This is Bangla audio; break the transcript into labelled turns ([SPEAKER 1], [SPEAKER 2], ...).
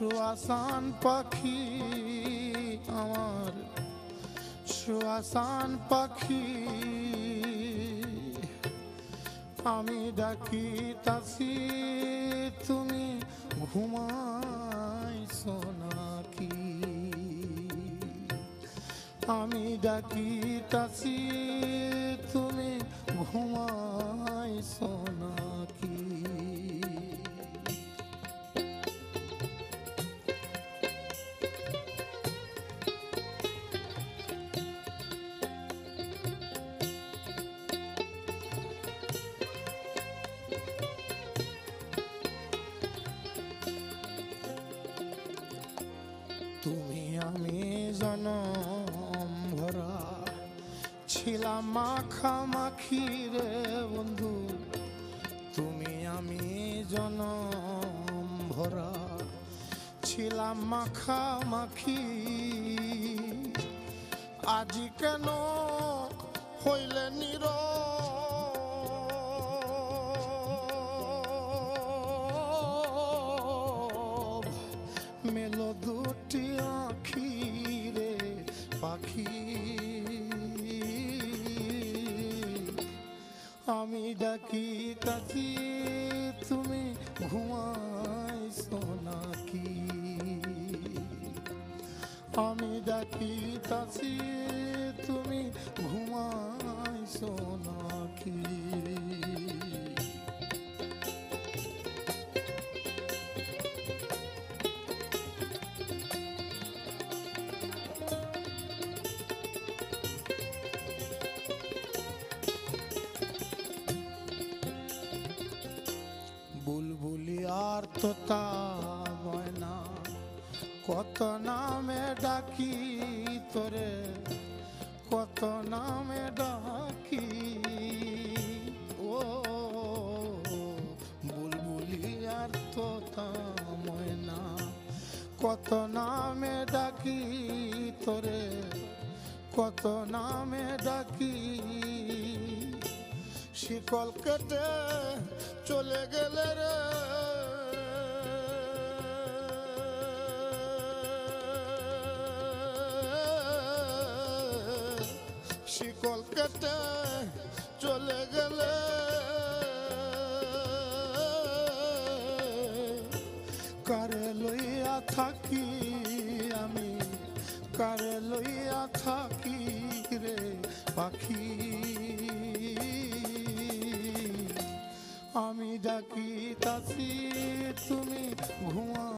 [SPEAKER 1] সুয়াসান পাখি আমার সুয়াসান পাখি আমি ডাকি তাসি তুমি ঘুমাইছো নাকি আমি ডাকি তাসি তুমি ঘুমাইছো নাকি তুমি আমি জনম ভরা ছিলাম মাখামাখি রে বন্ধু তুমি আমি জনম ভরা ছিলাম মাখামাখি আজি কেন হইলে নীরব মেলো দুটি আঁখি রে পাখি আমি ডাকি তাসি তুমি ঘুমাইছো নাকি আমি ডাকি তাসি তুমি ঘুমাইছো নাকি বুলবুলি আর তোতা ময়না কত নামে ডাকি তোরে কত নামে ডাকি ও বুলবুলি আর তোতা ময়না কত নামে ডাকি তোরে কত নামে ডাকি শিকল কেটে চলে গেলে রে শিকল কেটে চলে গেলে কারে লইয়া থাকি আমি কারে লইয়া থাকি রে পাখি আমি ডাকি তাসি তুমি ঘুমা